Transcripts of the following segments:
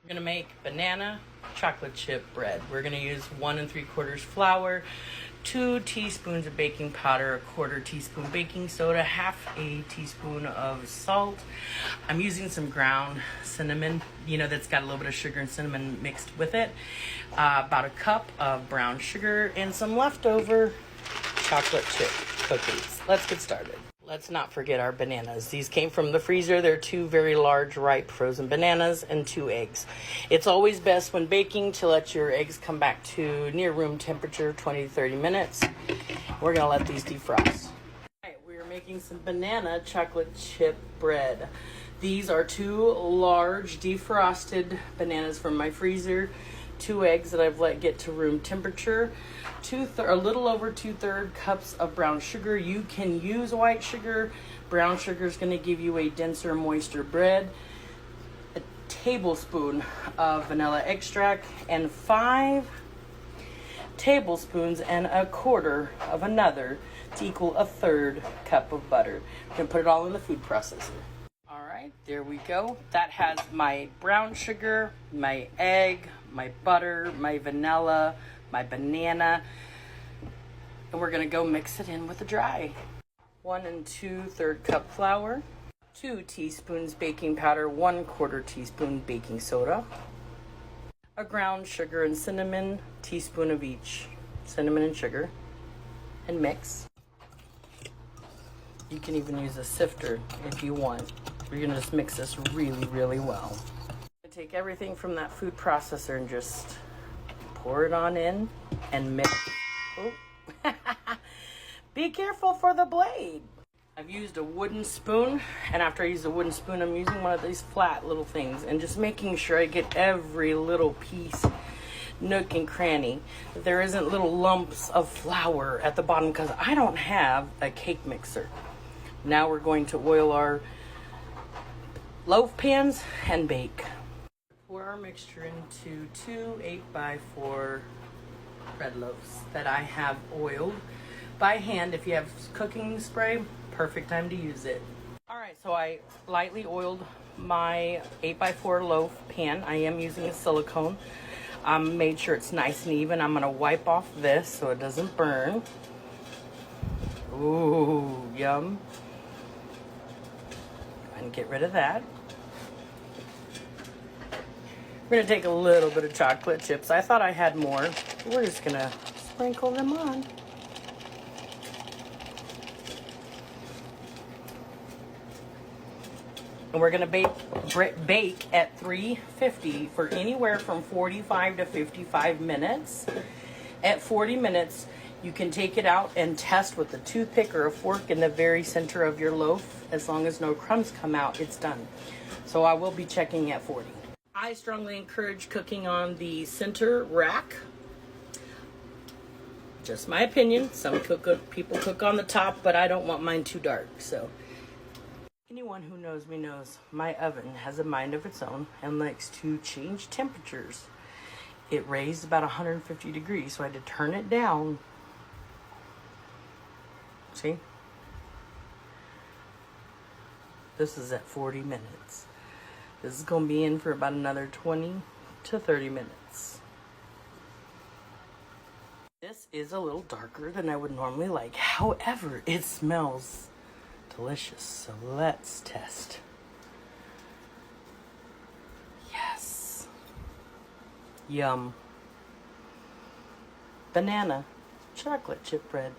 We're gonna make banana chocolate chip bread. We're gonna use 1 3/4 flour, 2 teaspoons of baking powder, a 1/4 teaspoon baking soda, 1/2 a teaspoon of salt. I'm using some ground cinnamon, that's got a little bit of sugar and cinnamon mixed with it. About a cup of brown sugar and some leftover chocolate chip cookies. Let's get started. Let's not forget our bananas. These came from the freezer. They're 2 very large, ripe, frozen bananas and 2 eggs. It's always best when baking to let your eggs come back to near room temperature, 20 to 30 minutes. We're going to let these defrost. All right, we're making some banana chocolate chip bread. These are 2 large defrosted bananas from my freezer, 2 eggs that I've let get to room temperature, a little over 2/3 cups of brown sugar. You can use white sugar. Brown sugar is going to give you a denser, moister bread. A tablespoon of vanilla extract and 5 tablespoons and a 1/4 of another to equal a 1/3 cup of butter. You can put it all in the food processor. All right, there we go. That has my brown sugar, my egg, my butter, my vanilla, my banana, and we're gonna go mix it in with the dry. 1 2/3 cup flour, 2 teaspoons baking powder, 1/4 teaspoon baking soda, a ground sugar and cinnamon, teaspoon of each, cinnamon and sugar, and mix. You can even use a sifter if you want. We're gonna just mix this really, really well. Take everything from that food processor and just pour it on in and mix. Oh. Be careful for the blade. I've used a wooden spoon, and after I use a wooden spoon, I'm using one of these flat little things and just making sure I get every little piece, nook and cranny. There isn't little lumps of flour at the bottom because I don't have a cake mixer. Now we're going to oil our loaf pans and bake. Pour our mixture into 2 8x4 bread loaves that I have oiled by hand. If you have cooking spray, perfect time to use it. All right, so I lightly oiled my 8x4 loaf pan. I am using a silicone. Made sure it's nice and even. I'm gonna wipe off this so it doesn't burn. Ooh, yum. And get rid of that. We're gonna take a little bit of chocolate chips. I thought I had more. We're just gonna sprinkle them on. And we're gonna bake at 350 for anywhere from 45 to 55 minutes. At 40 minutes, you can take it out and test with a toothpick or a fork in the very center of your loaf. As long as no crumbs come out, it's done. So I will be checking at 40. I strongly encourage cooking on the center rack. Just my opinion. Some people cook on the top, but I don't want mine too dark. So anyone who knows me knows my oven has a mind of its own and likes to change temperatures. It raised about 150 degrees, so I had to turn it down. See? This is at 40 minutes. This is going to be in for about another 20 to 30 minutes. This is a little darker than I would normally like. However, it smells delicious. So let's test. Yes. Yum. Banana chocolate chip bread.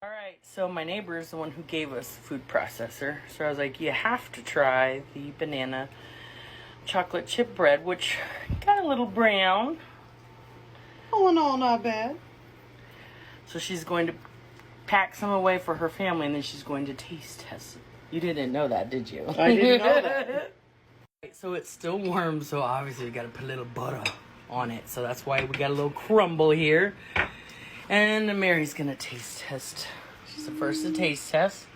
All right, so my neighbor is the one who gave us the food processor. So I was like, you have to try the banana chocolate chip bread, which got a little brown. All in all, not bad. So she's going to pack some away for her family, and then she's going to taste test it. You didn't know that, did you? I didn't know that. So it's still warm, so obviously we got to put a little butter on it. So that's why we got a little crumble here. And Mary's going to taste test. She's the first to taste test.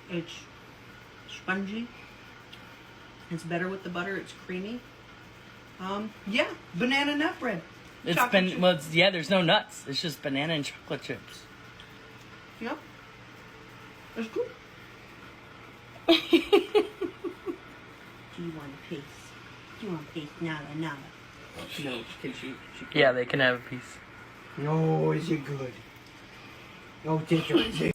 It's spongy. It's better with the butter. It's creamy. Yeah, banana nut bread. There's no nuts. It's just banana and chocolate chips. Yep. It's good. piece? Do you want a piece? Nada, nada. No, can she? Yeah, they can have a piece. No, is it good? Oh, teacher, is it